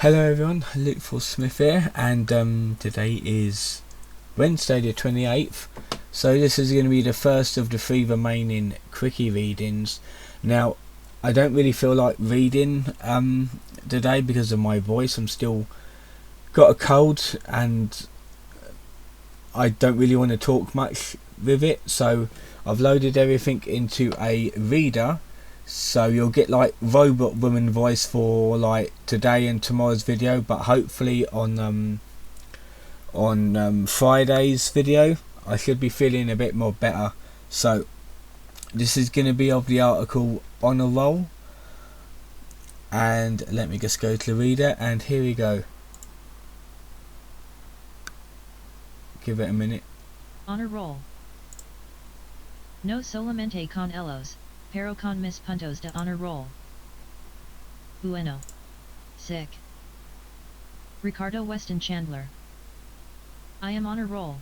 Hello everyone, Luke Smith here, and today is Wednesday the 28th, so this is going to be the first of the three remaining quickie readings. Now, I don't really feel like reading today because of my voice. I'm still got a cold and I don't really want to talk much with it, so I've loaded everything into a reader. So you'll get like robot woman voice for like today and tomorrow's video, but hopefully on Friday's video I should be feeling a bit more better. So this is going to be of the article Honor Roll, and let me just go to the reader, and here we go. Give it a minute. Honor Roll. No solamente con ellos, pero con mis puntos de honor roll. Bueno. Sick. Ricardo Weston Chandler. I am honor roll.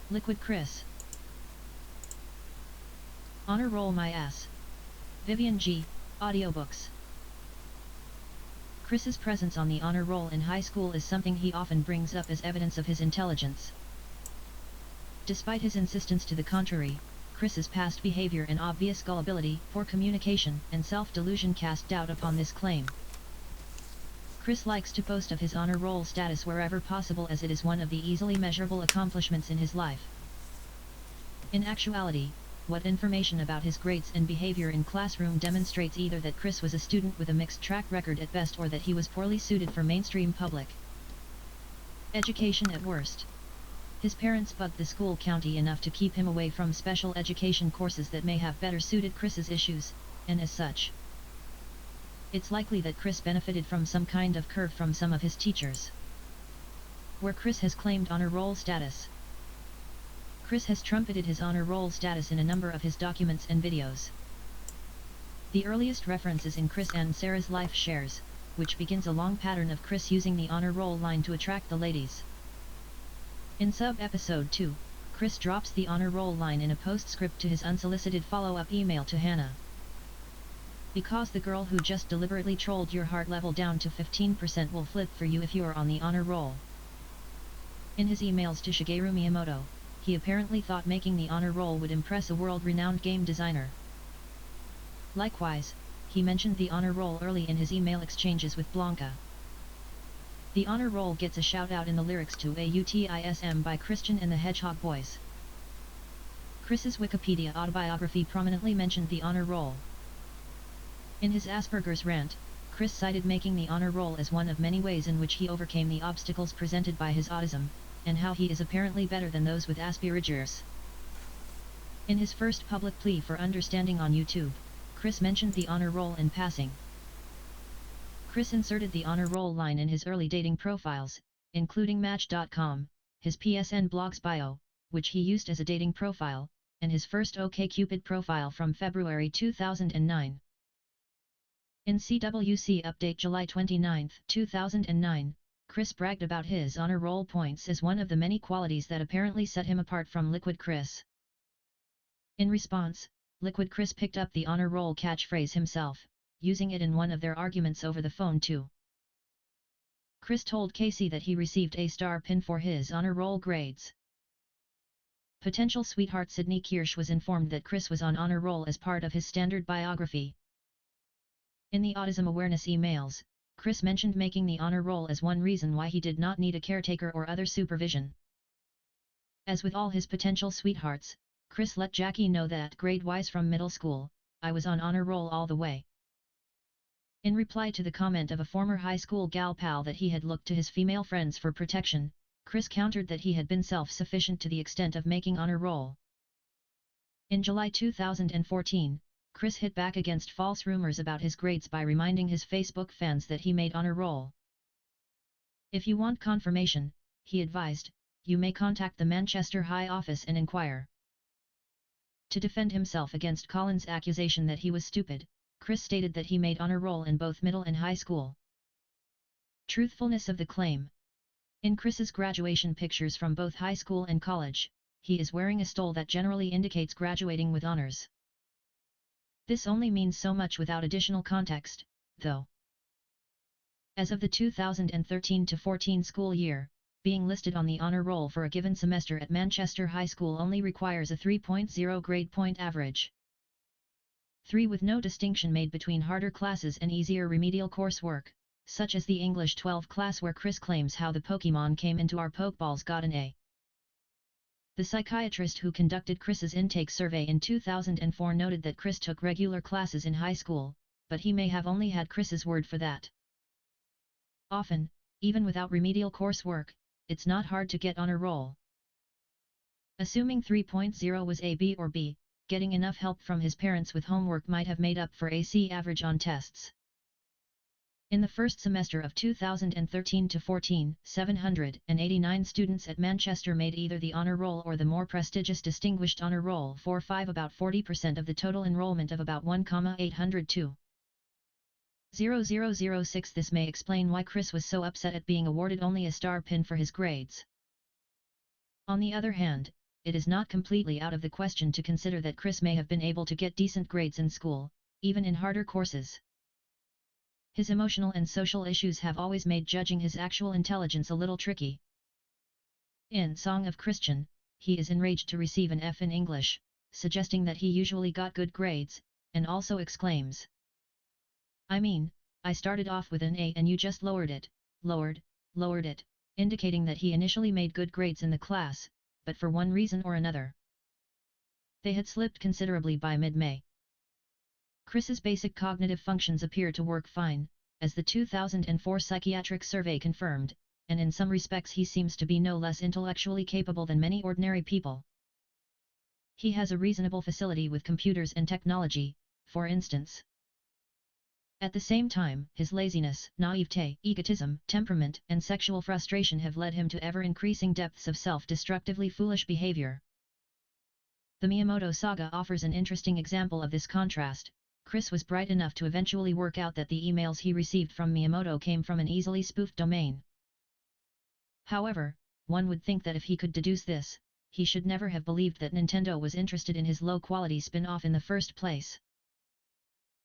Liquid Chris. Honor roll my ass. Vivian G. Audiobooks. Chris's presence on the honor roll in high school is something he often brings up as evidence of his intelligence. Despite his insistence to the contrary, Chris's past behavior and obvious gullibility, poor communication, and self-delusion cast doubt upon this claim. Chris likes to boast of his honor roll status wherever possible, as it is one of the easily measurable accomplishments in his life. In actuality, what information about his grades and behavior in classroom demonstrates either that Chris was a student with a mixed track record at best, or that he was poorly suited for mainstream public education at worst. His parents bugged the school county enough to keep him away from special education courses that may have better suited Chris's issues, and as such, it's likely that Chris benefited from some kind of curve from some of his teachers. Where Chris has claimed honor roll status. Chris has trumpeted his honor roll status in a number of his documents and videos. The earliest reference is in Chris and Sarah's life shares, which begins a long pattern of Chris using the honor roll line to attract the ladies. In sub-episode 2, Chris drops the honor roll line in a postscript to his unsolicited follow-up email to Hannah. Because the girl who just deliberately trolled your heart level down to 15% will flip for you if you are on the honor roll. In his emails to Shigeru Miyamoto, he apparently thought making the honor roll would impress a world-renowned game designer. Likewise, he mentioned the honor roll early in his email exchanges with Blanca. The honor roll gets a shout-out in the lyrics to AUTISM by Christian and the Hedgehog Boys. Chris's Wikipedia autobiography prominently mentioned the honor roll. In his Asperger's rant, Chris cited making the honor roll as one of many ways in which he overcame the obstacles presented by his autism, and how he is apparently better than those with Asperger's. In his first public plea for understanding on YouTube, Chris mentioned the honor roll in passing. Chris inserted the honor roll line in his early dating profiles, including Match.com, his PSN blog's bio, which he used as a dating profile, and his first OkCupid profile from February 2009. In CWC Update July 29, 2009, Chris bragged about his honor roll points as one of the many qualities that apparently set him apart from Liquid Chris. In response, Liquid Chris picked up the honor roll catchphrase himself, using it in one of their arguments over the phone too. Chris told Casey that he received a star pin for his honor roll grades. Potential sweetheart Sydney Kirsch was informed that Chris was on honor roll as part of his standard biography. In the autism awareness emails, Chris mentioned making the honor roll as one reason why he did not need a caretaker or other supervision. As with all his potential sweethearts, Chris let Jackie know that grade-wise from middle school, I was on honor roll all the way. In reply to the comment of a former high school gal pal that he had looked to his female friends for protection, Chris countered that he had been self-sufficient to the extent of making honor roll. In July 2014, Chris hit back against false rumors about his grades by reminding his Facebook fans that he made honor roll. If you want confirmation, he advised, you may contact the Manchester High Office and inquire. To defend himself against Colin's accusation that he was stupid, Chris stated that he made honor roll in both middle and high school. Truthfulness of the claim. In Chris's graduation pictures from both high school and college, he is wearing a stole that generally indicates graduating with honors. This only means so much without additional context, though. As of the 2013-14 school year, being listed on the honor roll for a given semester at Manchester High School only requires a 3.0 grade point average. 3. With no distinction made between harder classes and easier remedial coursework, such as the English 12 class where Chris claims how the Pokemon came into our Pokeballs got an A. The psychiatrist who conducted Chris's intake survey in 2004 noted that Chris took regular classes in high school, but he may have only had Chris's word for that. Often, even without remedial coursework, it's not hard to get honor roll. Assuming 3.0 was A, B or B, getting enough help from his parents with homework might have made up for a C average on tests. In the first semester of 2013-14, 789 students at Manchester made either the honor roll or the more prestigious distinguished honor roll 4-5, about 40% of the total enrollment of about 1,802. 0006. This may explain why Chris was so upset at being awarded only a star pin for his grades. On the other hand, it is not completely out of the question to consider that Chris may have been able to get decent grades in school, even in harder courses. His emotional and social issues have always made judging his actual intelligence a little tricky. In Song of Christian, he is enraged to receive an F in English, suggesting that he usually got good grades, and also exclaims, "I mean, I started off with an A and you just lowered it, lowered it," indicating that he initially made good grades in the class, but for one reason or another, they had slipped considerably by mid-May. Chris's basic cognitive functions appear to work fine, as the 2004 psychiatric survey confirmed, and in some respects he seems to be no less intellectually capable than many ordinary people. He has a reasonable facility with computers and technology, for instance. At the same time, his laziness, naivete, egotism, temperament, and sexual frustration have led him to ever-increasing depths of self-destructively foolish behavior. The Miyamoto saga offers an interesting example of this contrast. Chris was bright enough to eventually work out that the emails he received from Miyamoto came from an easily spoofed domain. However, one would think that if he could deduce this, he should never have believed that Nintendo was interested in his low-quality spin-off in the first place.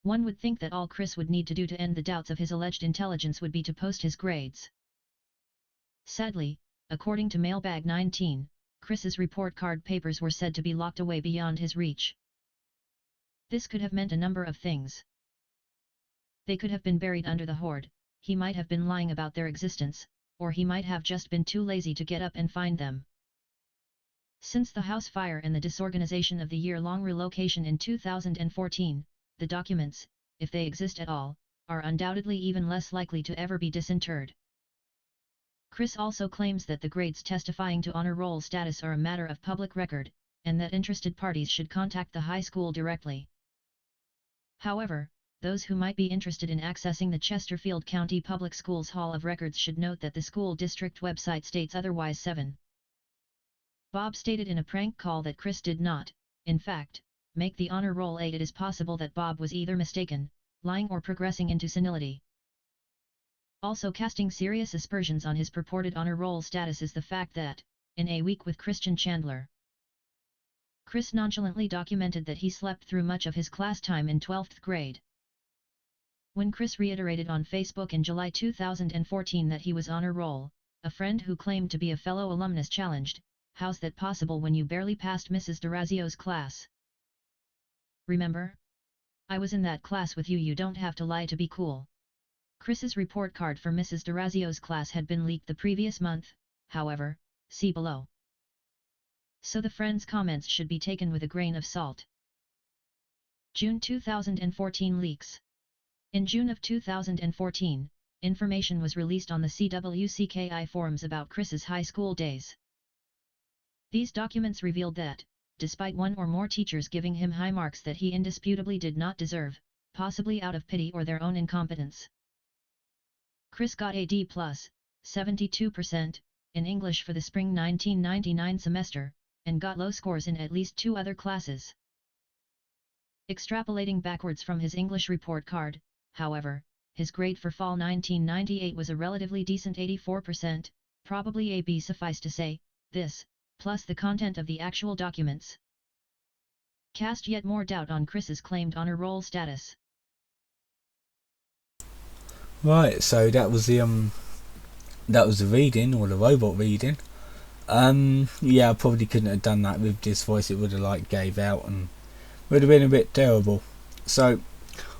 One would think that all Chris would need to do to end the doubts of his alleged intelligence would be to post his grades. Sadly, according to Mailbag 19, Chris's report card papers were said to be locked away beyond his reach. This could have meant a number of things. They could have been buried under the hoard, he might have been lying about their existence, or he might have just been too lazy to get up and find them. Since the house fire and the disorganization of the year-long relocation in 2014, the documents, if they exist at all, are undoubtedly even less likely to ever be disinterred. Chris also claims that the grades testifying to honor roll status are a matter of public record, and that interested parties should contact the high school directly. However, those who might be interested in accessing the Chesterfield County Public Schools Hall of Records should note that the school district website states otherwise. 7. Bob stated in a prank call that Chris did not, in fact, make the honor roll. 8. It is possible that Bob was either mistaken, lying or progressing into senility. Also casting serious aspersions on his purported honor roll status is the fact that, in A Week with Christian Chandler, Chris nonchalantly documented that he slept through much of his class time in 12th grade. When Chris reiterated on Facebook in July 2014 that he was honor roll, a friend who claimed to be a fellow alumnus challenged, "How's that possible when you barely passed Mrs. D'Orazio's class? Remember? I was in that class with you. You don't have to lie to be cool." Chris's report card for Mrs. D'Orazio's class had been leaked the previous month, however, see below. So the friend's comments should be taken with a grain of salt. June 2014 leaks. In June of 2014, information was released on the CWCki forums about Chris's high school days. These documents revealed that, despite one or more teachers giving him high marks that he indisputably did not deserve, possibly out of pity or their own incompetence, Chris got a D+, 72%, in English for the spring 1999 semester, and got low scores in at least 2 other classes. Extrapolating backwards from his English report card, however, his grade for fall 1998 was a relatively decent 84%, probably a B. Suffice to say, this, plus the content of the actual documents, cast yet more doubt on Chris's claimed honor roll status. Right, so that was the reading, or the robot reading. Yeah, I probably couldn't have done that with this voice. It would have like gave out and would have been a bit terrible. So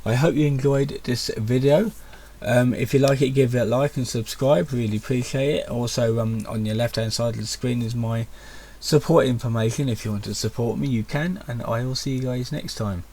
I hope you enjoyed this video. If you like it, give it a like and subscribe, really appreciate it. Also, on your left hand side of the screen is my support information. If you want to support me, you can, and I will see you guys next time.